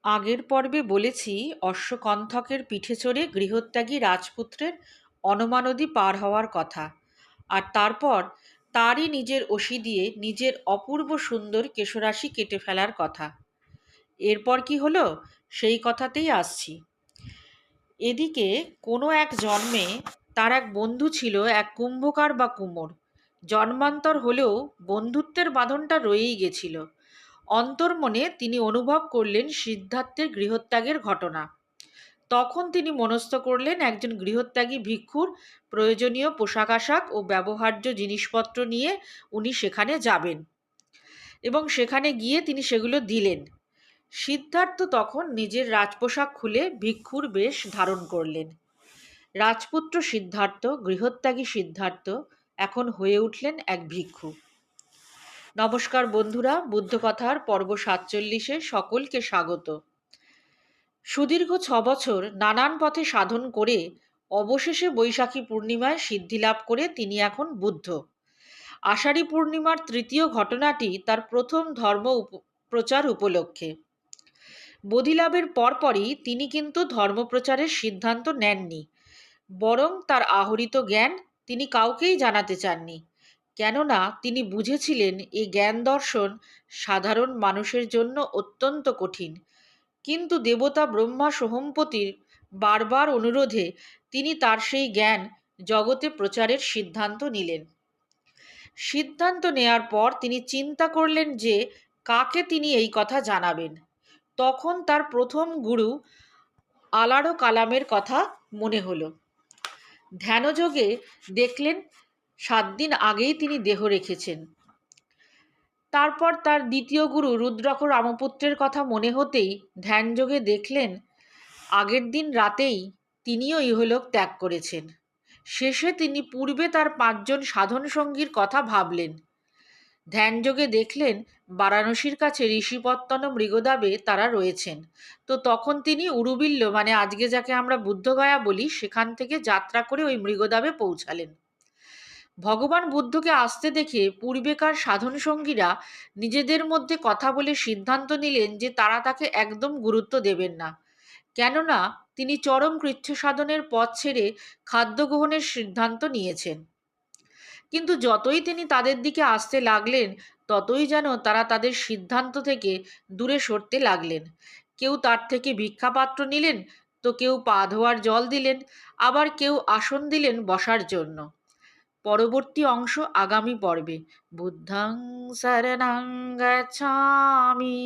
আগের পর্বে বলেছি অশ্বকণ্ঠকের পিঠে চড়ে গৃহত্যাগী রাজপুত্রের অনমা নদী পার হওয়ার কথা, আর তারপর তারই নিজের অসি দিয়ে নিজের অপূর্ব সুন্দর কেশরাশি কেটে ফেলার কথা। এরপর কি হলো সেই কথাতেই আসছি। এদিকে কোনো এক জন্মে তার এক বন্ধু ছিল, এক কুম্ভকার বা কুমোর। জন্মান্তর হলেও বন্ধুত্বের বাঁধনটা রয়েই গেছিল। অন্তর্মনে তিনি অনুভব করলেন সিদ্ধার্থের গৃহত্যাগের ঘটনা। তখন তিনি মনস্থ করলেন একজন গৃহত্যাগী ভিক্ষুর প্রয়োজনীয় পোশাক আশাক ও ব্যবহার্য জিনিসপত্র নিয়ে উনি সেখানে যাবেন এবং সেখানে গিয়ে তিনি সেগুলো দিলেন। সিদ্ধার্থ তখন নিজের রাজপোশাক খুলে ভিক্ষুর বেশ ধারণ করলেন। রাজপুত্র সিদ্ধার্থ, গৃহত্যাগী সিদ্ধার্থ এখন হয়ে উঠলেন এক ভিক্ষু। নমস্কার বন্ধুরা, বুদ্ধকথার পর্ব ৪৭-এ সকলকে স্বাগত। সুদীর্ঘ ৬ বছর নানান পথে সাধন করে অবশেষে বৈশাখী পূর্ণিমায় সিদ্ধিলাভ করে তিনি এখন বুদ্ধ। আষাঢ়ী পূর্ণিমার তৃতীয় ঘটনাটি তার প্রথম ধর্ম প্রচার উপলক্ষে। বোধিলাভের পরপরই তিনি কিন্তু ধর্মপ্রচারের সিদ্ধান্ত নেননি, বরং তার আহরিত জ্ঞান তিনি কাউকেই জানাতে চাননি। কেননা তিনি বুঝেছিলেন এই জ্ঞান দর্শন সাধারণ মানুষের জন্য অত্যন্ত কঠিন। কিন্তু দেবতা ব্রহ্মা সোহমপতির বারবার অনুরোধে তিনি তার সেই জ্ঞান জগতে প্রচারের সিদ্ধান্ত নিলেন। সিদ্ধান্ত নেয়ার পর তিনি চিন্তা করলেন যে কাকে তিনি এই কথা জানাবেন। তখন তার প্রথম গুরু আলাড়ো কালামের কথা মনে হলো। ধ্যানযোগে দেখলেন 7 দিন আগেই তিনি দেহ রেখেছেন। তারপর তার দ্বিতীয় গুরু রুদ্রক রামপুত্রের কথা মনে হতেই ধ্যানযোগে দেখলেন আগের দিন রাতেই তিনিও ইহলোক ত্যাগ করেছেন। শেষে তিনি পূর্বে তার 5 জন সাধন সঙ্গীর কথা ভাবলেন। ধ্যানযোগে দেখলেন বারাণসীর কাছে ঋষিপত্তন মৃগদাবে তারা রয়েছেন। তো তখন তিনি উরুবিল্ল, মানে আজকে যাকে আমরা বুদ্ধগয়া বলি, সেখান থেকে যাত্রা করে ওই মৃগদাবে পৌঁছালেন। ভগবান বুদ্ধকে আসতে দেখে পূর্বেকার সাধন সঙ্গীরা নিজেদের মধ্যে কথা বলে সিদ্ধান্ত নিলেন যে তারা তাকে একদম গুরুত্ব দেবেন না, কেননা তিনি চরম কৃচ্ছ সাধনের পথ ছেড়ে খাদ্য গ্রহণের সিদ্ধান্ত নিয়েছেন। কিন্তু যতই তিনি তাদের দিকে আসতে লাগলেন ততই যেন তারা তাদের সিদ্ধান্ত থেকে দূরে সরতে লাগলেন। কেউ তার থেকে ভিক্ষাপাত্র নিলেন, তো কেউ পা ধোয়ার জল দিলেন, আবার কেউ আসন দিলেন বসার জন্য। পরবর্তী অংশ আগামী পর্বে। বুদ্ধং শরণং গচ্ছামি।